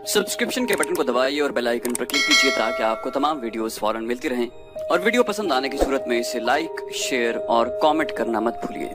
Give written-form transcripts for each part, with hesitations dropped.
Subscription के button को दबाइए और बेल आइकन पर क्लिक कीजिए ताकि आपको तमाम वीडियोस फौरन मिलती रहें और वीडियो पसंद आने की सूरत में इसे लाइक, शेयर और कमेंट करना मत भूलिए।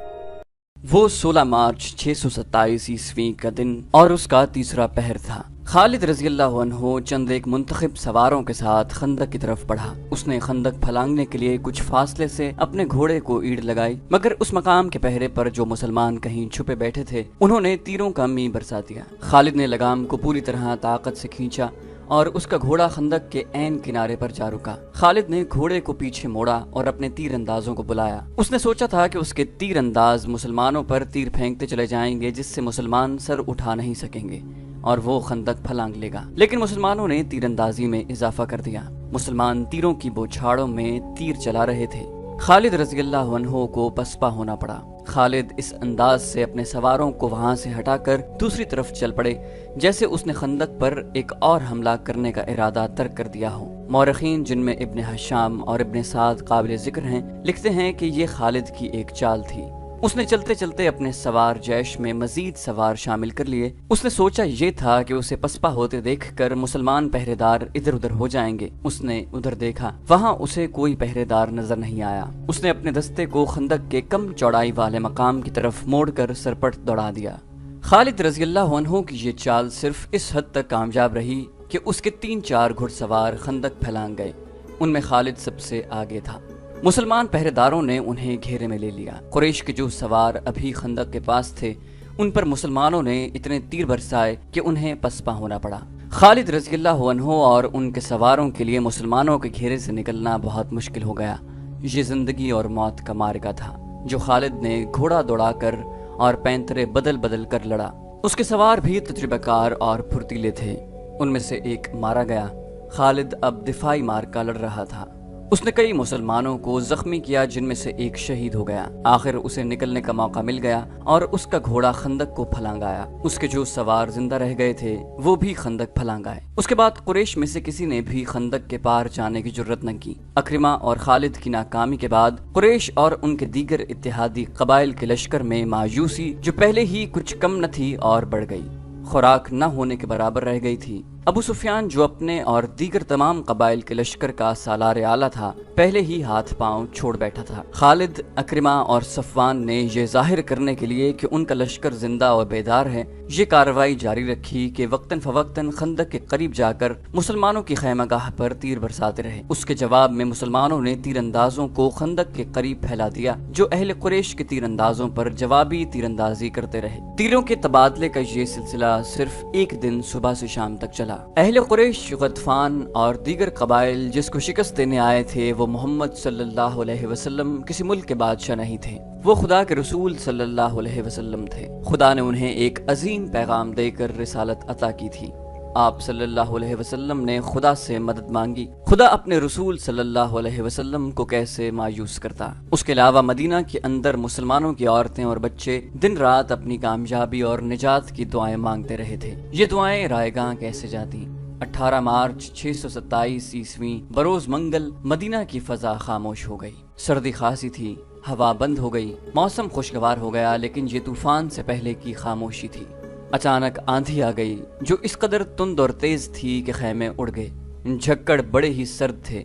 वो 16 मार्च 627 ईस्वी का दिन और उसका तीसरा पहर था। खालिद रज़ियल्लाहु अन्हु चंद एक मुंतखब सवारों के साथ खंदक की तरफ बढ़ा। उसने खंदक फलांगने के लिए कुछ फासले से अपने घोड़े को ईड़ लगाई, मगर उस मकाम के पहरे पर जो मुसलमान कहीं छुपे बैठे थे उन्होंने तीरों का मी बरसा दिया। खालिद ने लगाम को पूरी तरह ताकत से खींचा और उसका घोड़ा खंदक के ऐन किनारे पर जा रुका। खालिद ने घोड़े को पीछे मोड़ा और अपने तीर अंदाजों को बुलाया। उसने सोचा था कि उसके तीर अंदाज मुसलमानों पर तीर फेंकते चले जाएंगे जिससे मुसलमान सर उठा नहीं सकेंगे और वो खंदक फलांग लेगा, लेकिन मुसलमानों ने तीरंदाजी में इजाफा कर दिया। मुसलमान तीरों की बौछारों में तीर चला रहे थे। खालिद रज़ियल्लाहु अन्हु को पसपा होना पड़ा। खालिद इस अंदाज से अपने सवारों को वहां से हटाकर दूसरी तरफ चल पड़े जैसे उसने खंदक पर एक और हमला करने का इरादा तर्क कर दिया हो। मौरखीन जिनमें इब्न हशाम और इब्न साद काबिल जिक्र हैं, लिखते हैं कि ये खालिद की एक चाल थी। उसने चलते चलते अपने सवार जैश में मजीद सवार शामिल कर लिए। उसने सोचा ये था कि उसे पसपा होते देखकर मुसलमान पहरेदार इधर उधर हो जाएंगे। उसने उधर देखा, वहां उसे कोई पहरेदार नजर नहीं आया। उसने अपने दस्ते को खंदक के कम चौड़ाई वाले मकाम की तरफ मोड़कर सरपट दौड़ा दिया। खालिद रज़ियल्लाहु अन्हु की ये चाल सिर्फ इस हद तक कामयाब रही कि उसके 3-4 घुड़सवार खंदक फैलांग गए। उनमें खालिद सबसे आगे था। मुसलमान पहरेदारों ने उन्हें घेरे में ले लिया। कुरैश के जो सवार अभी खंदक के पास थे उन पर मुसलमानों ने इतने तीर बरसाए कि उन्हें पसपा होना पड़ा। खालिद रज़ियल्लाहु अन्हु और उनके सवारों के लिए मुसलमानों के घेरे से निकलना बहुत मुश्किल हो गया। ये जिंदगी और मौत का मार्का था जो खालिद ने घोड़ा दौड़ाकर और पैंतरे बदल बदल कर लड़ा। उसके सवार भी तजुर्बेकार और फुर्तीले थे। उनमें से एक मारा गया। खालिद अब दिफाई मार्का लड़ रहा था। उसने कई मुसलमानों को जख्मी किया जिनमें से एक शहीद हो गया। आखिर उसे निकलने का मौका मिल गया और उसका घोड़ा खंदक को फलांग आया। उसके जो सवार जिंदा रह गए थे वो भी खंदक फलांग आए। उसके बाद कुरैश में से किसी ने भी खंदक के पार जाने की जुर्रत न की। अक्रिमा और खालिद की नाकामी के बाद कुरैश और उनके दीगर इत्तेहादी कबाइल के लश्कर में मायूसी जो पहले ही कुछ कम न थी और बढ़ गई, खुराक न होने के बराबर रह गई थी। अबू सुफियान जो अपने और दीगर तमाम कबाइल के लश्कर का सालार आला था, पहले ही हाथ पांव छोड़ बैठा था। खालिद, अक्रिमा और सफवान ने यह जाहिर करने के लिए कि उनका लश्कर जिंदा और बेदार है, ये कार्रवाई जारी रखी कि वक्तन फवक्तन खंदक के करीब जाकर मुसलमानों की खैमगाह पर तीर बरसाते रहे। उसके जवाब में मुसलमानों ने तीरंदाजों को खंदक के करीब फैला दिया जो अहले कुरैश के तीरंदाजों पर जवाबी तीरंदाजी करते रहे। तीरों के तबादले का ये सिलसिला सिर्फ एक दिन सुबह से शाम तक चला। अहले कुरैश, गतफान और दीगर कबाइल जिसको शिकस्त देने आए थे वो मोहम्मद सल्लल्लाहु अलैहि वसल्लम किसी मुल्क के बादशाह नहीं थे, वो खुदा के रसूल सल्लल्लाहु अलैहि वसल्लम थे। खुदा ने उन्हें एक अजीम पैगाम देकर रिसालत अता की थी। आप सल्लल्लाहु अलैहि वसल्लम ने खुदा से मदद मांगी। खुदा अपने रसूल सल्लल्लाहु अलैहि वसल्लम को कैसे मायूस करता। उसके अलावा मदीना के अंदर मुसलमानों की औरतें और बच्चे दिन रात अपनी कामयाबी और निजात की दुआएं मांगते रहे थे। ये दुआएं रायगां कैसे जाती। 18 मार्च 627 ईस्वी बरोज मंगल मदीना की फजा खामोश हो गई। सर्दी खांसी थी, हवा बंद हो गई, मौसम खुशगवार हो गया, लेकिन ये तूफान से पहले की खामोशी थी। अचानक आंधी आ गई जो इस कदर तुंद और तेज थी कि खैमे उड़ गए। झक्कड़ बड़े ही सर्द थे।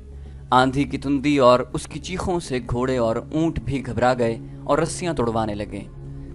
आंधी की तुंदी और उसकी चीखों से घोड़े और ऊंट भी घबरा गए और रस्सियां तोड़वाने लगे।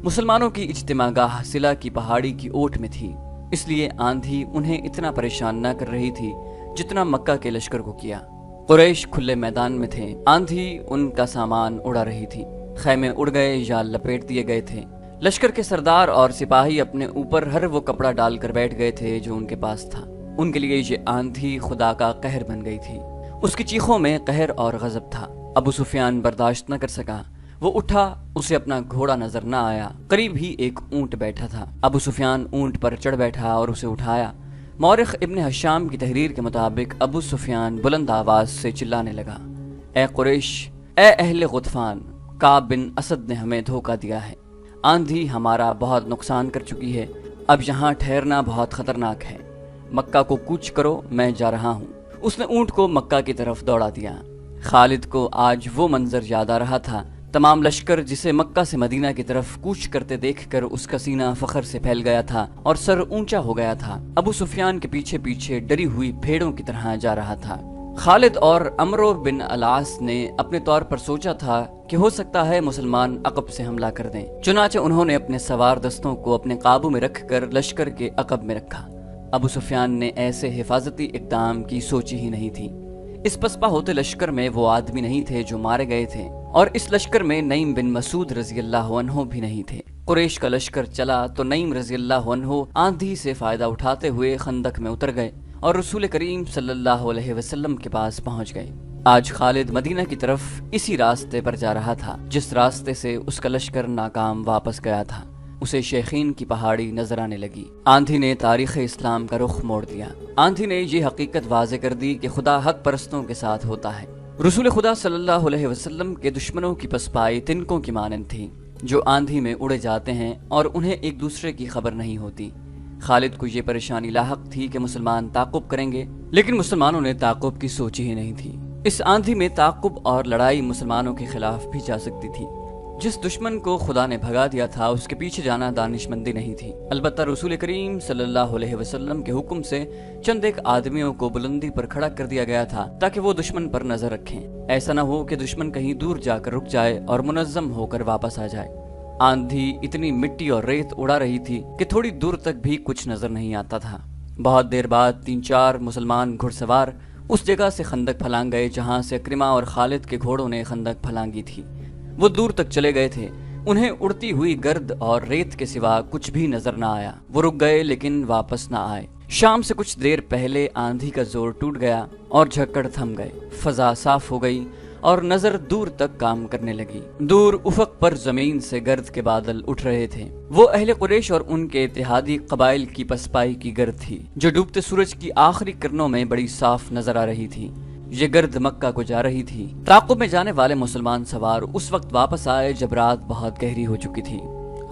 मुसलमानों की इज्तिमागाह सिला की पहाड़ी की ओट में थी, इसलिए आंधी उन्हें इतना परेशान न कर रही थी जितना मक्का के लश्कर को किया। कुरैश खुले मैदान में थे, आंधी उनका सामान उड़ा रही थी। खैमे उड़ गए या लपेट दिए गए थे। लश्कर के सरदार और सिपाही अपने ऊपर हर वो कपड़ा डालकर बैठ गए थे जो उनके पास था। उनके लिए ये आंधी खुदा का कहर बन गई थी। उसकी चीखों में कहर और गजब था। अबू सुफियान बर्दाश्त न कर सका। वो उठा, उसे अपना घोड़ा नजर न आया। करीब ही एक ऊंट बैठा था। अबू सुफियान ऊंट पर चढ़ बैठा और उसे उठाया। मौरिख इब्न हशाम की तहरीर के मुताबिक अबू सुफियान बुलंद आवाज से चिल्लाने लगा, ए कुरैश, ए अहले गुतफान, काब बिन असद ने हमें धोखा दिया है। आंधी हमारा बहुत नुकसान कर चुकी है। अब यहाँ ठहरना बहुत खतरनाक है। मक्का को कूच करो, मैं जा रहा हूँ। उसने ऊंट को मक्का की तरफ दौड़ा दिया। खालिद को आज वो मंजर याद आ रहा था تمام لشکر جسے مکہ سے مدینہ کی طرف کوچ کرتے دیکھ کر اس کا سینہ فخر سے پھیل گیا تھا اور سر اونچا ہو گیا تھا۔ ابو سفیان کے پیچھے پیچھے ڈری ہوئی بھیڑوں کی طرح جا رہا تھا۔ خالد اور عمرو بن العاص نے اپنے طور پر سوچا تھا کہ ہو سکتا ہے مسلمان عقب سے حملہ کر دیں، چنانچہ انہوں نے اپنے سوار دستوں کو اپنے قابو میں رکھ کر لشکر کے عقب میں رکھا۔ ابو سفیان نے ایسے حفاظتی اقدام کی سوچی ہی نہیں تھی۔ اس پسپا ہوتے لشکر میں وہ آدمی نہیں تھے جو مارے گئے تھے، اور اس لشکر میں نعیم بن مسعود رضی اللہ عنہ بھی نہیں تھے۔ قریش کا لشکر چلا تو نعیم رضی اللہ عنہ آندھی سے فائدہ اٹھاتے ہوئے خندق میں اتر گئے اور رسول کریم صلی اللہ علیہ وسلم کے پاس پہنچ گئے۔ آج خالد مدینہ کی طرف اسی راستے پر جا رہا تھا جس راستے سے اس کا لشکر ناکام واپس گیا تھا۔ اسے شیخین کی پہاڑی نظر آنے لگی۔ آندھی نے تاریخ اسلام کا رخ موڑ دیا۔ آندھی نے یہ حقیقت واضح کر دی کہ خدا حق پرستوں کے ساتھ ہوتا ہے۔ رسول خدا صلی اللہ علیہ وسلم کے دشمنوں کی پسپائی تنکوں کی مانند تھی جو آندھی میں اڑے جاتے ہیں اور انہیں ایک دوسرے کی خبر نہیں ہوتی۔ خالد کو یہ پریشانی لاحق تھی کہ مسلمان تعاقب کریں گے، لیکن مسلمانوں نے تعاقب کی سوچی ہی نہیں تھی۔ اس آندھی میں تعاقب اور لڑائی مسلمانوں کے خلاف بھی جا سکتی تھی۔ جس دشمن کو خدا نے بھگا دیا تھا اس کے پیچھے جانا دانش مندی نہیں تھی۔ البتہ رسول کریم صلی اللہ علیہ وسلم کے حکم سے چند ایک آدمیوں کو بلندی پر کھڑا کر دیا گیا تھا تاکہ وہ دشمن پر نظر رکھیں۔ ایسا نہ ہو کہ دشمن کہیں دور جا کر رک جائے اور منظم ہو کر واپس آ جائے۔ آندھی اتنی مٹی اور ریت اڑا رہی تھی کہ تھوڑی دور تک بھی کچھ نظر نہیں آتا تھا۔ بہت دیر بعد 3-4 مسلمان گھڑ سوار اس جگہ سے خندق پھلانگ گئے جہاں سے اکرمہ اور خالد کے گھوڑوں نے خندق پھلانگی تھی۔ وہ دور تک چلے گئے تھے، انہیں اڑتی ہوئی گرد اور ریت کے سوا کچھ بھی نظر نہ آیا۔ وہ رک گئے لیکن واپس نہ آئے۔ شام سے کچھ دیر پہلے آندھی کا زور ٹوٹ گیا اور جھکڑ تھم گئے۔ فضا صاف ہو گئی اور نظر دور تک کام کرنے لگی۔ دور افق پر زمین سے گرد کے بادل اٹھ رہے تھے۔ وہ اہل قریش اور ان کے اتحادی قبائل کی پسپائی کی گرد تھی جو ڈوبتے سورج کی آخری کرنوں میں بڑی صاف نظر آ رہی تھی۔ یہ گرد مکہ کو جا رہی تھی۔ تعاقب میں جانے والے مسلمان سوار اس وقت واپس آئے جب رات بہت گہری ہو چکی تھی۔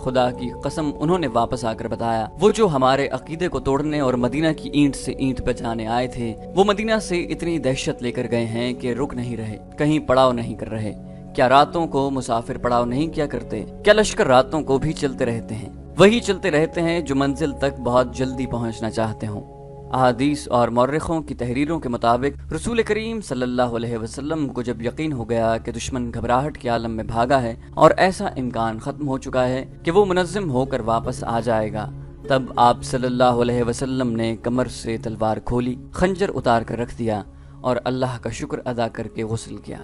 خدا کی قسم انہوں نے واپس آ کر بتایا، وہ جو ہمارے عقیدے کو توڑنے اور مدینہ کی اینٹ سے اینٹ بجانے آئے تھے وہ مدینہ سے اتنی دہشت لے کر گئے ہیں کہ رک نہیں رہے، کہیں پڑاؤ نہیں کر رہے۔ کیا راتوں کو مسافر پڑاؤ نہیں کیا کرتے؟ کیا لشکر راتوں کو بھی چلتے رہتے ہیں؟ وہی چلتے رہتے ہیں جو منزل تک بہت جلدی پہنچنا چاہتے ہوں۔ احادیث اور مورخوں کی تحریروں کے مطابق رسول کریم صلی اللہ علیہ وسلم کو جب یقین ہو گیا کہ دشمن گھبراہٹ کے عالم میں بھاگا ہے اور ایسا امکان ختم ہو چکا ہے کہ وہ منظم ہو کر واپس آ جائے گا، تب آپ صلی اللہ علیہ وسلم نے کمر سے تلوار کھولی، خنجر اتار کر رکھ دیا اور اللہ کا شکر ادا کر کے غسل کیا۔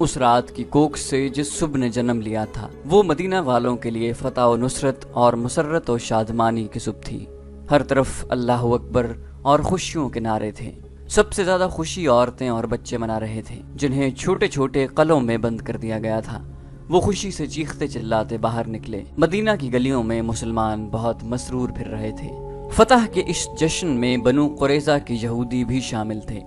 اس رات کی کوکھ سے جس صبح نے جنم لیا تھا وہ مدینہ والوں کے لیے فتح و نصرت اور مسرت و شادمانی کی صبح تھی۔ ہر طرف اللہ اکبر اور خوشیوں کے نعرے تھے۔ سب سے زیادہ خوشی عورتیں اور بچے منا رہے تھے جنہیں چھوٹے چھوٹے قلعوں میں بند کر دیا گیا تھا۔ وہ خوشی سے چیختے چلاتے باہر نکلے۔ مدینہ کی گلیوں میں مسلمان بہت مسرور پھر رہے تھے۔ فتح کے اس جشن میں بنو قریظہ کے یہودی بھی شامل تھے۔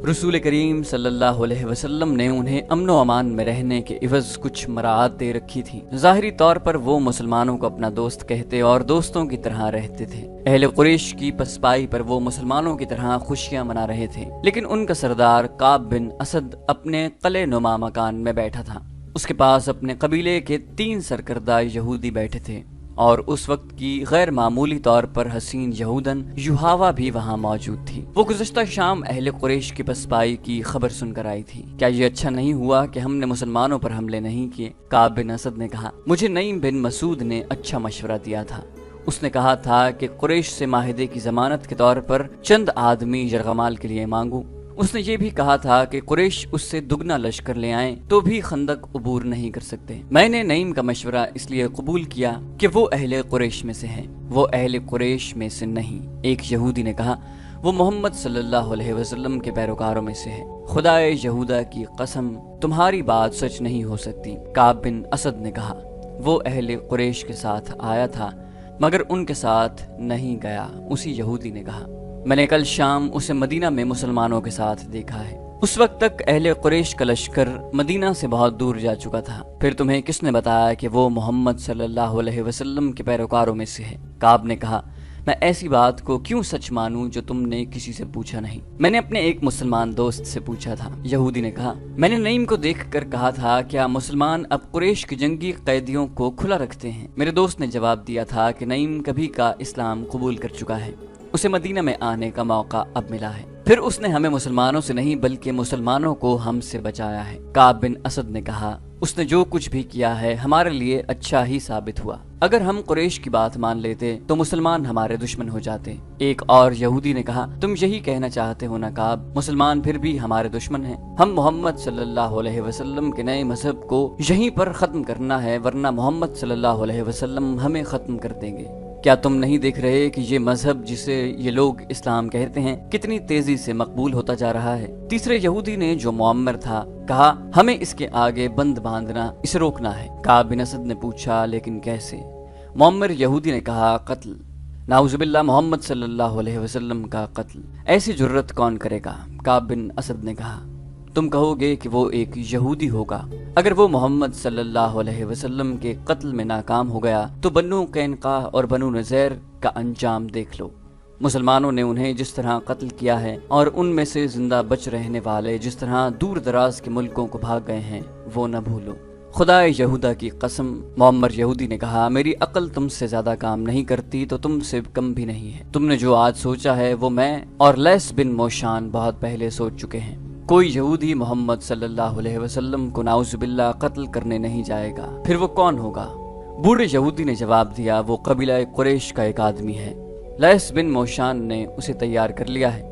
رسول کریم صلی اللہ علیہ وسلم نے انہیں امن و امان میں رہنے کے عوض کچھ مراعات دے رکھی تھی۔ ظاہری طور پر وہ مسلمانوں کو اپنا دوست کہتے اور دوستوں کی طرح رہتے تھے۔ اہل قریش کی پسپائی پر وہ مسلمانوں کی طرح خوشیاں منا رہے تھے، لیکن ان کا سردار کعب بن اسد اپنے قلعہ نما مکان میں بیٹھا تھا۔ اس کے پاس اپنے قبیلے کے 3 سرکردہ یہودی بیٹھے تھے اور اس وقت کی غیر معمولی طور پر حسین یہودن یوحاوا بھی وہاں موجود تھی۔ وہ گزشتہ شام اہل قریش کی پسپائی کی خبر سن کر آئی تھی۔ کیا یہ اچھا نہیں ہوا کہ ہم نے مسلمانوں پر حملے نہیں کیے؟ کعب بن اسد نے کہا، مجھے نعیم بن مسعود نے اچھا مشورہ دیا تھا۔ اس نے کہا تھا کہ قریش سے معاہدے کی ضمانت کے طور پر چند آدمی یرغمال کے لیے مانگوں۔ اس نے یہ بھی کہا تھا کہ قریش اس سے دگنا لشکر لے آئیں تو بھی خندق عبور نہیں کر سکتے۔ میں نے نعیم کا مشورہ اس لیے قبول کیا کہ وہ اہل قریش میں سے ہے، وہ اہل قریش میں سے نہیں۔ ایک یہودی نے کہا، وہ محمد صلی اللہ علیہ وسلم کے پیروکاروں میں سے ہے۔ خدائے یہودا کی قسم تمہاری بات سچ نہیں ہو سکتی۔ کعب بن اسد نے کہا، وہ اہل قریش کے ساتھ آیا تھا مگر ان کے ساتھ نہیں گیا۔ اسی یہودی نے کہا، میں نے کل شام اسے مدینہ میں مسلمانوں کے ساتھ دیکھا ہے۔ اس وقت تک اہل قریش کا لشکر مدینہ سے بہت دور جا چکا تھا۔ پھر تمہیں کس نے بتایا کہ وہ محمد صلی اللہ علیہ وسلم کے پیروکاروں میں سے ہے؟ کعب نے کہا، میں ایسی بات کو کیوں سچ مانوں جو تم نے کسی سے پوچھا نہیں؟ میں نے اپنے ایک مسلمان دوست سے پوچھا تھا۔ یہودی نے کہا، میں نے نعیم کو دیکھ کر کہا تھا کیا مسلمان اب قریش کی جنگی قیدیوں کو کھلا رکھتے ہیں؟ میرے دوست نے جواب دیا تھا کہ نعیم کبھی کا اسلام قبول کر چکا ہے، اسے مدینہ میں آنے کا موقع اب ملا ہے، پھر اس نے ہمیں مسلمانوں سے نہیں بلکہ مسلمانوں کو ہم سے بچایا ہے۔ کعب بن اسد نے کہا، اس نے جو کچھ بھی کیا ہے ہمارے لیے اچھا ہی ثابت ہوا، اگر ہم قریش کی بات مان لیتے تو مسلمان ہمارے دشمن ہو جاتے۔ ایک اور یہودی نے کہا، تم یہی کہنا چاہتے ہو نا کعب، مسلمان پھر بھی ہمارے دشمن ہیں، ہم محمد صلی اللہ علیہ وسلم کے نئے مذہب کو یہیں پر ختم کرنا ہے، ورنہ محمد صلی اللہ علیہ وسلم ہمیں ختم کر دیں گے۔ کیا تم نہیں دیکھ رہے کہ یہ مذہب جسے یہ لوگ اسلام کہتے ہیں کتنی تیزی سے مقبول ہوتا جا رہا ہے؟ تیسرے یہودی نے جو معمر تھا کہا، ہمیں اس کے آگے بند باندھنا، اسے روکنا ہے۔ کعب بن اسد نے پوچھا، لیکن کیسے؟ معمر یہودی نے کہا، قتل، نعوذ باللہ محمد صلی اللہ علیہ وسلم کا قتل، ایسی جرت کون کرے گا؟ کعب بن اسد نے کہا، تم کہو گے کہ وہ ایک یہودی ہوگا، اگر وہ محمد صلی اللہ علیہ وسلم کے قتل میں ناکام ہو گیا تو بنو قینقاع اور بنو نذیر کا انجام دیکھ لو۔ مسلمانوں نے انہیں جس طرح قتل کیا ہے اور ان میں سے زندہ بچ رہنے والے جس طرح دور دراز کے ملکوں کو بھاگ گئے ہیں وہ نہ بھولو۔ خدا یہودا کی قسم، معمر یہودی نے کہا، میری عقل تم سے زیادہ کام نہیں کرتی تو تم سے کم بھی نہیں ہے، تم نے جو آج سوچا ہے وہ میں اور لیس بن موشان بہت پہلے سوچ چکے ہیں۔ کوئی یہودی محمد صلی اللہ علیہ وسلم کو نعوذ باللہ قتل کرنے نہیں جائے گا، پھر وہ کون ہوگا؟ بوڑھے یہودی نے جواب دیا، وہ قبیلہ قریش کا ایک آدمی ہے، لیس بن موشان نے اسے تیار کر لیا ہے۔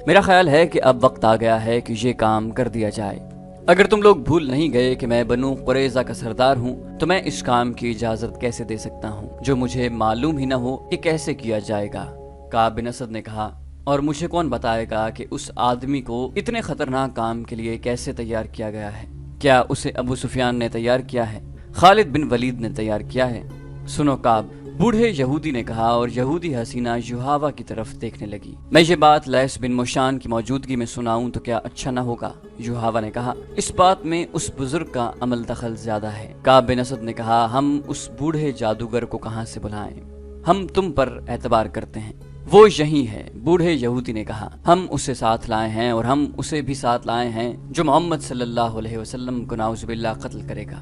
میرا خیال ہے کہ اب وقت آ گیا ہے کہ یہ کام کر دیا جائے۔ اگر تم لوگ بھول نہیں گئے کہ میں بنو قریظہ کا سردار ہوں تو میں اس کام کی اجازت کیسے دے سکتا ہوں جو مجھے معلوم ہی نہ ہو کہ کیسے کیا جائے گا؟ کعب بن اسد نے کہا، اور مجھے کون بتائے گا کہ اس آدمی کو اتنے خطرناک کام کے لیے کیسے تیار کیا گیا ہے؟ کیا اسے ابو سفیان نے تیار کیا ہے؟ خالد بن ولید نے تیار کیا ہے؟ سنو کعب، بوڑھے یہودی نے کہا، اور یہودی حسینہ یوحاوا کی طرف دیکھنے لگی، میں یہ بات لیس بن موشان کی موجودگی میں سناؤں تو کیا اچھا نہ ہوگا؟ یوحاوا نے کہا، اس بات میں اس بزرگ کا عمل دخل زیادہ ہے۔ کعب بن اسد نے کہا، ہم اس بوڑھے جادوگر کو کہاں سے بلائیں؟ ہم تم پر اعتبار کرتے ہیں، وہ یہی ہے۔ بوڑھے یہودی نے کہا، ہم اسے ساتھ لائے ہیں اور ہم اسے بھی ساتھ لائے ہیں جو محمد صلی اللہ علیہ وسلم کو نعوذ باللہ قتل کرے گا۔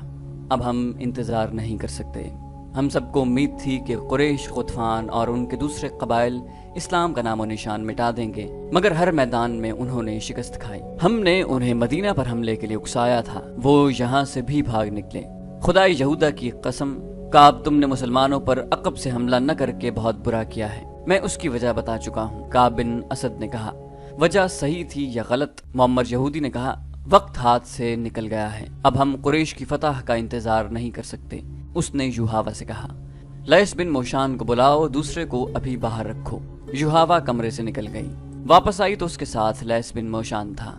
اب ہم انتظار نہیں کر سکتے۔ ہم سب کو امید تھی کہ قریش، غطفان اور ان کے دوسرے قبائل اسلام کا نام و نشان مٹا دیں گے، مگر ہر میدان میں انہوں نے شکست کھائی۔ ہم نے انہیں مدینہ پر حملے کے لیے اکسایا تھا، وہ یہاں سے بھی بھاگ نکلے۔ خدا یہودا کی قسم، کعب، تم نے مسلمانوں پر عقب سے حملہ نہ کر کے بہت برا کیا ہے، میں اس کی وجہ بتا چکا ہوں۔ کعب بن اسد نے کہا، وجہ صحیح تھی یا غلط؟ معمر یہودی نے کہا، وقت ہاتھ سے نکل گیا ہے، اب ہم قریش کی فتح کا انتظار نہیں کر سکتے۔ اس نے یوحاوا سے کہا، لیس بن موشان کو بلاؤ، دوسرے کو ابھی باہر رکھو۔ یوحاوا کمرے سے نکل گئی، واپس آئی تو اس کے ساتھ لیس بن موشان تھا۔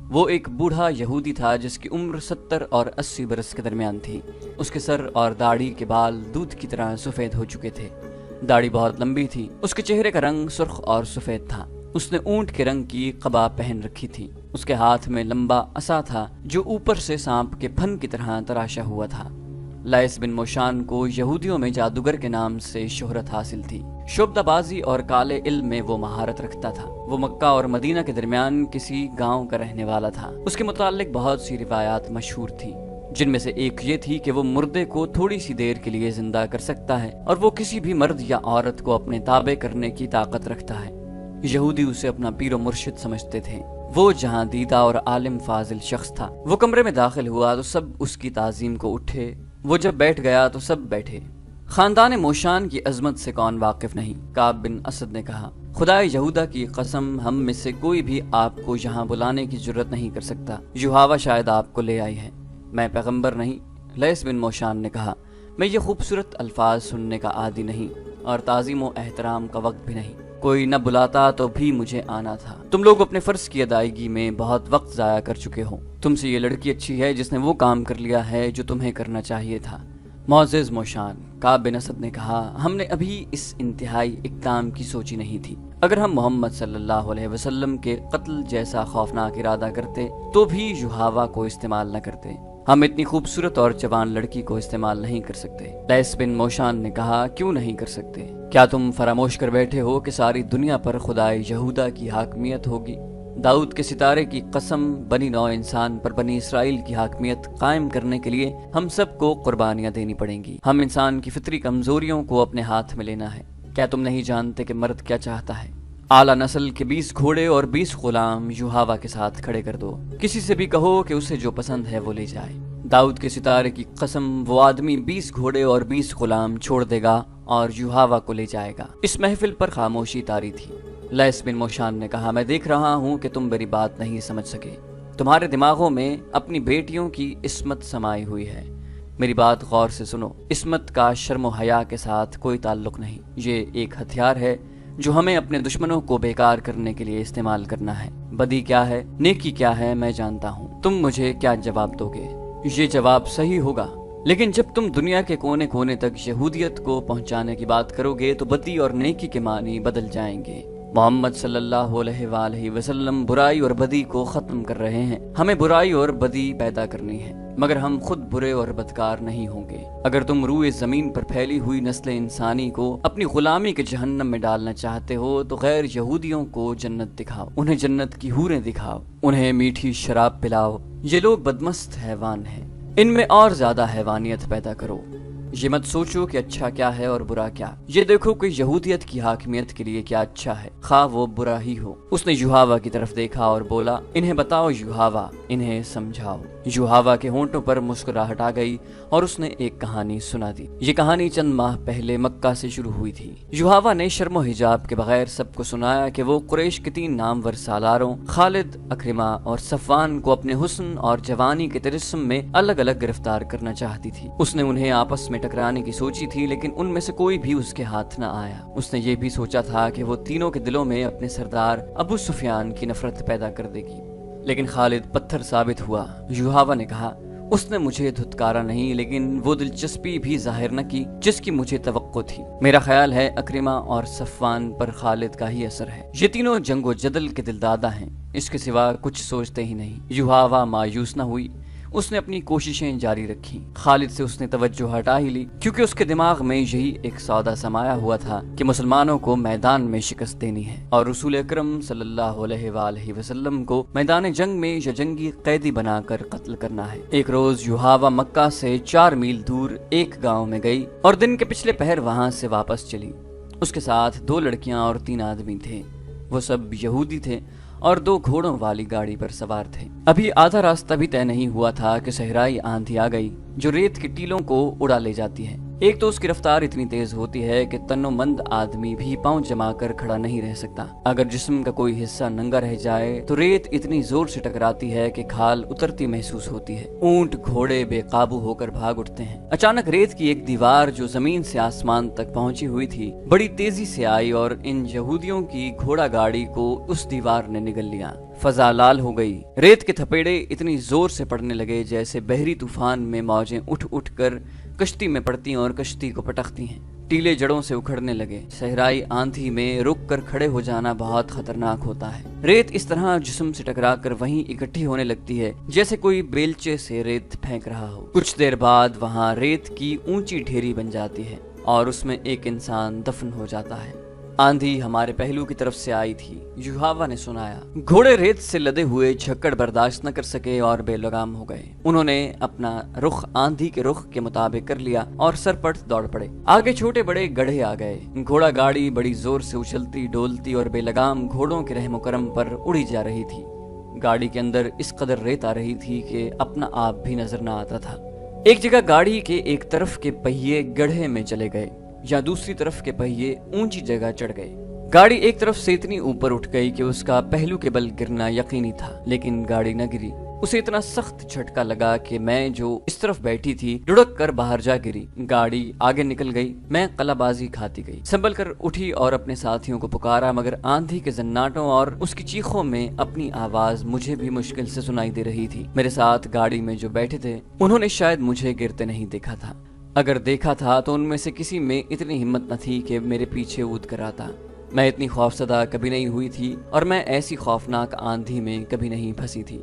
وہ ایک بوڑھا یہودی تھا جس کی عمر 70 اور 80 برس کے درمیان تھی۔ اس کے سر اور داڑھی کے بال دودھ کی طرح سفید ہو چکے تھے، داڑھی بہت لمبی تھی، اس کے چہرے کا رنگ سرخ اور سفید تھا۔ اس نے اونٹ کے رنگ کی قبا پہن رکھی تھی، اس کے ہاتھ میں لمبا عصا تھا جو اوپر سے سانپ کے پھن کی طرح تراشا ہوا تھا۔ لیس بن موشان کو یہودیوں میں جادوگر کے نام سے شہرت حاصل تھی۔ شعبدہ بازی اور کالے علم میں وہ مہارت رکھتا تھا۔ وہ مکہ اور مدینہ کے درمیان کسی گاؤں کا رہنے والا تھا۔ اس کے متعلق بہت سی روایات مشہور تھیں، جن میں سے ایک یہ تھی کہ وہ مردے کو تھوڑی سی دیر کے لیے زندہ کر سکتا ہے اور وہ کسی بھی مرد یا عورت کو اپنے تابع کرنے کی طاقت رکھتا ہے۔ یہودی اسے اپنا پیر و مرشد سمجھتے تھے۔ وہ جہاں دیدہ اور عالم فاضل شخص تھا۔ وہ کمرے میں داخل ہوا تو سب اس کی تعظیم کو اٹھے، وہ جب بیٹھ گیا تو سب بیٹھے۔ خاندان موشان کی عظمت سے کون واقف نہیں؟ کعب بن اسد نے کہا، خدا یہودا کی قسم، ہم میں سے کوئی بھی آپ کو یہاں بلانے کی جرت نہیں کر سکتا۔ یوحاوا شاید آپ کو لے آئی ہے، میں پیغمبر نہیں۔ لیس بن موشان نے کہا، میں یہ خوبصورت الفاظ سننے کا عادی نہیں اور تعظیم و احترام کا وقت بھی نہیں، کوئی نہ بلاتا تو بھی مجھے آنا تھا۔ تم لوگ اپنے فرض کی ادائیگی میں بہت وقت ضائع کر چکے ہو۔ تم سے یہ لڑکی اچھی ہے جس نے وہ کام کر لیا ہے جو تمہیں کرنا چاہیے تھا۔ معزز موشان، کعب بن اسد نے کہا، ہم نے ابھی اس انتہائی اقدام کی سوچی نہیں تھی۔ اگر ہم محمد صلی اللہ علیہ وسلم کے قتل جیسا خوفناک ارادہ کرتے تو بھی یوحاوا کو استعمال نہ کرتے۔ हम इतनी खूबसूरत और जवान लड़की को इस्तेमाल नहीं कर सकते। लैस बिन मोशान ने कहा, क्यों नहीं कर सकते? क्या तुम फरामोश कर बैठे हो कि सारी दुनिया पर खुदाए यहूदा की हाकमियत होगी? दाऊद के सितारे की कसम, बनी नौ इंसान पर बनी इसराइल की हाकमियत कायम करने के लिए हम सबको कुर्बानियां देनी पड़ेंगी। हम इंसान की फितरी कमजोरियों को अपने हाथ में लेना है। क्या तुम नहीं जानते कि मर्द क्या चाहता है? आला नस्ल के 20 घोड़े और 20 गुलाम युहावा के साथ खड़े कर दो। किसी से भी कहो कि उसे जो पसंद है वो ले जाए। दाऊद के सितारे की कसम, वो आदमी 20 घोड़े और 20 गुलाम छोड़ देगा और युहावा को ले जाएगा। इस महफिल पर खामोशी तारी थी। लैस बिन मोशान ने कहा, मैं देख रहा हूँ कि तुम मेरी बात नहीं समझ सके। तुम्हारे दिमागों में अपनी बेटियों की इस्मत समाई हुई है। मेरी बात गौर से सुनो। इस्मत का शर्म हया के साथ कोई ताल्लुक नहीं। ये एक हथियार है जो हमें अपने दुश्मनों को बेकार करने के लिए इस्तेमाल करना है। बदी क्या है, नेकी क्या है, मैं जानता हूँ। तुम मुझे क्या जवाब दोगे? ये जवाब सही होगा, लेकिन जब तुम दुनिया के कोने कोने तक यहूदियत को पहुंचाने की बात करोगे तो बदी और नेकी के मानी बदल जाएंगे। मोहम्मद सल्लल्लाहु अलैहि वसल्लम बुराई और बदी को खत्म कर रहे हैं। हमें बुराई और बदी पैदा करनी है, मगर हम खुद बुरे और बदकार नहीं होंगे। अगर तुम रूए जमीन पर फैली हुई नस्ल इंसानी को अपनी गुलामी के जहन्नम में डालना चाहते हो तो गैर यहूदियों को जन्नत दिखाओ, उन्हें जन्नत की हूरें दिखाओ, उन्हें मीठी शराब पिलाओ। ये लोग बदमस्त हैवान हैं, इनमें और ज्यादा हैवानियत पैदा करो। ये मत सोचो कि अच्छा क्या है और बुरा क्या। ये देखो कि यहूदियत की हाकिमियत के लिए क्या अच्छा है, खा वो बुरा ही हो। उसने युहावा की तरफ देखा और बोला, इन्हें बताओ युहावा, इन्हें समझाओ। युहावा के होंठों पर मुस्कुराहट आ गई और उसने एक कहानी सुना दी। ये कहानी चंद माह पहले मक्का से शुरू हुई थी। युहावा ने शर्मो हिजाब के बगैर सबको सुनाया कि वो कुरैश के 3 नामवर सालारों खालिद, अक्रिमा और सफवान को अपने हुस्न और जवानी के तिरस्म में अलग अलग गिरफ्तार करना चाहती थी। उसने उन्हें आपस में टकराने की सोची थी, लेकिन उनमें से कोई भी उसके हाथ न आया। उसने ये भी सोचा था कि वो तीनों के दिलों में अपने सरदार अबू सुफियान की नफरत पैदा कर देगी, लेकिन खालिद पत्थर साबित हुआ। युहावा ने कहा, उसने मुझे धुतकारा नहीं, लेकिन वो दिलचस्पी भी जाहिर न की जिसकी मुझे तवक्को थी। मेरा ख्याल है अक्रिमा और सफवान पर खालिद का ही असर है। ये तीनों जंगो जदल के दिलदादा हैं, इसके सिवा कुछ सोचते ही नहीं। युहावा मायूस न हुई, उसने अपनी कोशिशें जारी रखी। खालिद से उसने तवज्जो हटा ही ली, क्योंकि उसके दिमाग में यही एक सौदा समाया हुआ था कि मुसलमानों को मैदान में शिकस्त देनी है और रसूल अकरम सल्लल्लाहु अलैहि वसल्लम को मैदान जंग में या जंगी कैदी बनाकर कत्ल करना है। एक रोज युहावा मक्का से 4 मील दूर एक गाँव में गई और दिन के पिछले पहर वहाँ से वापस चली। उसके साथ 2 लड़कियां और 3 आदमी थे। वो सब यहूदी थे और 2 घोड़ों वाली गाड़ी पर सवार थे। अभी आधा रास्ता भी तय नहीं हुआ था कि सहराई आंधी आ गई जो रेत के टीलों को उड़ा ले जाती है। एक तो उसकी रफ्तार इतनी तेज होती है कि तन्नोमंद आदमी भी पांव जमा कर खड़ा नहीं रह सकता। अगर जिस्म का कोई हिस्सा नंगा रह जाए तो रेत इतनी जोर से टकराती है कि खाल उतरती महसूस होती है। ऊंट घोड़े बेकाबू होकर भाग उठते हैं। अचानक रेत की एक दीवार जो जमीन से आसमान तक पहुंची हुई थी बड़ी तेजी से आई और इन यहूदियों की घोड़ा गाड़ी को उस दीवार ने निगल लिया। फजा लाल हो गई। रेत के थपेड़े इतनी जोर से पड़ने लगे जैसे बहरी तूफान में मौजें उठ उठ कर कश्ती में पड़ती और कश्ती को पटकती हैं। टीले जड़ों से उखड़ने लगे। सहराई आंधी में रुक कर खड़े हो जाना बहुत खतरनाक होता है। रेत इस तरह जिस्म से टकराकर वहीं इकट्ठी होने लगती है जैसे कोई बेलचे से रेत फेंक रहा हो। कुछ देर बाद वहां रेत की ऊंची ढेरी बन जाती है और उसमें एक इंसान दफन हो जाता है। आंधी हमारे पहलू की तरफ से आई थी, युहावा ने सुनाया। घोड़े रेत से लदे हुए झक्कड़ बर्दाश्त न कर सके और बेलगाम हो गए। उन्होंने अपना रुख आंधी के रुख के मुताबिक कर लिया और सरपट दौड़ पड़े। आगे छोटे बड़े गड्ढे आ गए। घोड़ा गाड़ी बड़ी जोर से उछलती डोलती और बेलगाम घोड़ों के रहमो करम पर उड़ी जा रही थी। गाड़ी के अंदर इस कदर रेत आ रही थी कि अपना आप भी नजर न आता था। एक जगह गाड़ी के एक तरफ के पहिए गड्ढे में चले गए या दूसरी तरफ के पहिए ऊंची जगह चढ़ गए। गाड़ी एक तरफ से इतनी ऊपर उठ गई कि उसका पहलू के बल गिरना यकीनी था, लेकिन गाड़ी न गिरी। उसे इतना सख्त झटका लगा कि मैं जो इस तरफ बैठी थी लुढ़क कर बाहर जा गिरी। गाड़ी आगे निकल गई। मैं कलाबाजी खाती गई। संभल कर उठी और अपने साथियों को पुकारा, मगर आंधी के जन्नाटों और उसकी चीखों में अपनी आवाज मुझे भी मुश्किल से सुनाई दे रही थी। मेरे साथ गाड़ी में जो बैठे थे उन्होंने शायद मुझे गिरते नहीं देखा था। अगर देखा था तो उनमें से किसी में इतनी हिम्मत न थी कि मेरे पीछे कूद कर आता। मैं इतनी खौफजदा कभी नहीं हुई थी और मैं ऐसी खौफनाक आंधी में कभी नहीं फंसी थी।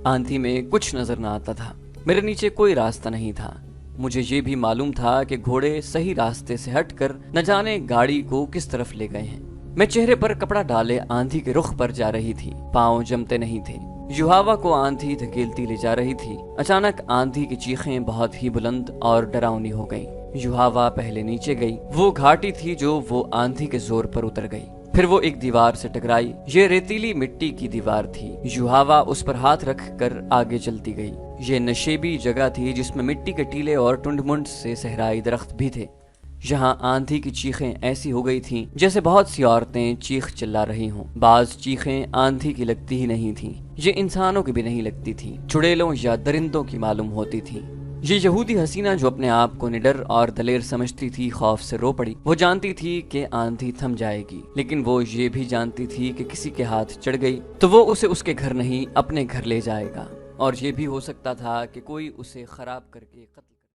आंधी में कुछ नजर न आता था। मेरे नीचे कोई रास्ता नहीं था। मुझे ये भी मालूम था कि घोड़े सही रास्ते से हटकर न जाने गाड़ी को किस तरफ ले गए हैं। मैं चेहरे पर कपड़ा डाले आंधी के रुख पर जा रही थी। पाँव जमते नहीं थे। युहावा को आंधी धकेलती ले जा रही थी। अचानक आंधी की चीखें बहुत ही बुलंद और डरावनी हो गईं। युहावा पहले नीचे गई। वो घाटी थी जो वो आंधी के जोर पर उतर गई। फिर वो एक दीवार से टकराई। ये रेतीली मिट्टी की दीवार थी। युहावा उस पर हाथ रख कर आगे चलती गई। ये नशेबी जगह थी जिसमें मिट्टी के टीले और टुंड-मुंड से सहराई दरख्त भी थे। यहाँ आंधी की चीखें ऐसी हो गई थीं जैसे बहुत सी औरतें चीख चिल्ला रही हों। बाज चीखें आंधी की लगती ही नहीं थीं। ये इंसानों की भी नहीं लगती थीं, चुड़ैलों या दरिंदों की मालूम होती थीं। ये यहूदी हसीना जो अपने आप को निडर और दलेर समझती थी, खौफ से रो पड़ी। वो जानती थी कि आंधी थम जाएगी, लेकिन वो ये भी जानती थी कि किसी के हाथ चढ़ गई तो वो उसे उसके घर नहीं अपने घर ले जाएगा, और ये भी हो सकता था कि कोई उसे खराब करके कत्ल